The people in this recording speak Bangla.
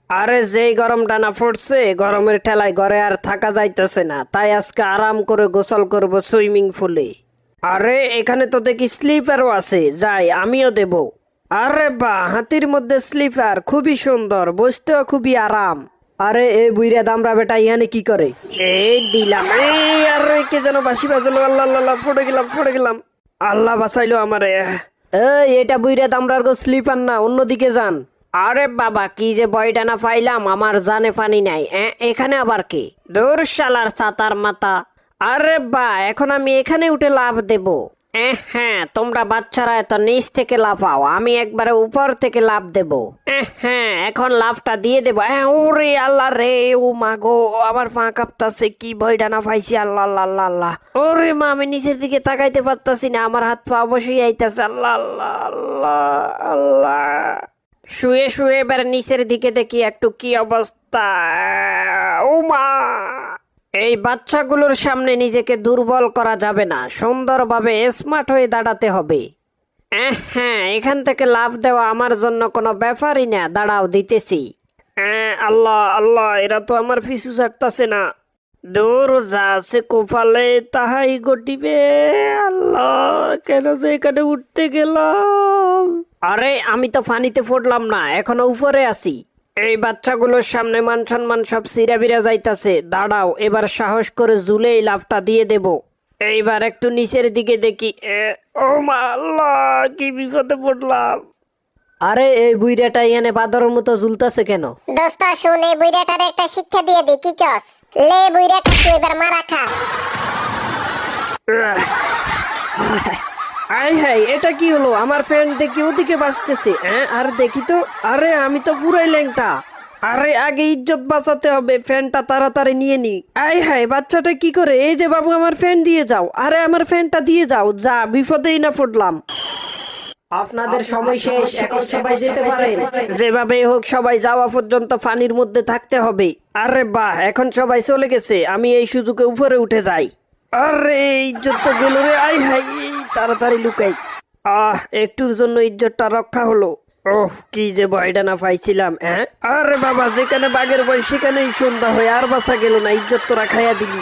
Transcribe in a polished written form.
আরে যেই গরমটা না পড়ছে, গরমের ঠেলায় ঘরে আর থাকা যাইতেছে না, তাই আজকে আরাম করে গোসল করব সুইমিং পুলে। আরে এখানে তো দেখি স্লিপারও আছে, যাই আমিও দেব। আরে বাহ, হাতির মধ্যে স্লিপার খুবই সুন্দর, বসতেও খুবই আরাম। আরে এই বুইরা দামরা বেটা ইহানে কি করে? এই দিলাম, এই আরে কে যেন বাঁশি বাজলো, আল্লাহ আল্লাহ আল্লাহ, পড়ে গেলাম। আল্লাহ বাঁচাইলো আমারে। এই এটা বুইরা দামরার গো স্লিপার না, অন্যদিকে যান। আরে বাবা, কি যে বয়টা না পাইলাম, আমার জানে পানি নাই। এখানে আবার কি? দূর শালার ছাতার মাথা। আরে বা, এখন আমি এখানে উঠে লাফ দেব। হ্যাঁ, তোমরা বাচ্চারা এত নিচ থেকে লাফাও, আমি একবারে উপর থেকে লাফ দেব। হ্যাঁ, এখন লাফটা দিয়ে দেবো। ওরে আল্লাহ রে, ও মা গো, আমার পা কাঁপতাছে, কি ভয়টা না পাইছি, আল্লাহ আল্লাহ আল্লাহ আল্লাহ। ওরে মা, আমি নিচের দিকে তাকাইতে পারতাছি না, আমার হাত পা অবশ্যই আইতাছে, আল্লাহ আল্লাহ আল্লাহ আল্লাহ। শুয়ে শুয়ে এবার নিচের দিকে দেখি একটু কি অবস্থা। ও মা, এই বাচ্চাগুলোর সামনে নিজেকে দুর্বল করা যাবে না, সুন্দরভাবে স্মার্ট হয়ে দাঁড়াতে হবে। হ্যাঁ, এখান থেকে লাফ দেওয়া আমার জন্য কোনো ব্যাপারই না, দাঁড়াও দিতেছি। আল্লাহ আল্লাহ, এরা তো আমার পিছু ছাড়তাছে না। দূর যা আছে কোপালে তাহাই ঘটিবে। আল্লাহ, কেন যে এখানে উঠতে গেলাম? আরে আমি তো পানিতে পড়লাম না, এখনো উপরে আছি। এই বাচ্চাগুলোর সামনে মান সম্মান সব সিরাবিরা যাইতাছে, দাঁড়াও এবার সাহস করে জুলে এই লাফটা দিয়ে দেব। এইবার একটু নিচের দিকে দেখি। ও মা আল্লাহ, কি বিপদে পড়লাম। আরে এই বুইড়াটা এখানে বাদরের মতো ঝুলতাছে কেন? দোস্ত শুন, এই বুইড়াটার একটা শিক্ষা দিয়ে দে, কি কস? লে বুইড়াটা তুই এবার মারা খা। আই হাই, এটা কি হলো? আমার ফ্রেন্ড দেখি ওদিকে বাঁচতেছে। আর দেখি তো, আরে আমি তো পুরাই ল্যাংটা। আরে আগে ইজ্জত বাঁচাতে হবে, ফ্যানটা তাড়াতাড়ি নিয়ে নি। আই হাই, বাচ্চাটা কি করে? এই যে বাবু, আমার ফ্যান দিয়ে যাও। আরে আমার ফ্যানটা দিয়ে যাও, যা বিপদেই না পড়লাম। আপনাদের সময় শেষ, এখন সবাই যেতে পারে। যেভাবে হোক সবাই যাওয়া পর্যন্ত পানির মধ্যে থাকতে হবে। আরে বাহ, এখন সবাই চলে গেছে, আমি এই সুযোগে উপরে উঠে যাই। আরে ইজ্জত তো গেল রে। আই হাই, তাড়াতাড়ি লুকাই। একটুর জন্য ইজ্জতটা রক্ষা হলো। ওহ, কি যে ভয়টা না পাইছিলাম। আরে বাবা, যেখানে বাঘের ভয় সেখানেই সন্ধ্যা হয়, আর বাঁচা গেল না, ইজ্জত তো রাখাইয়া দিলি।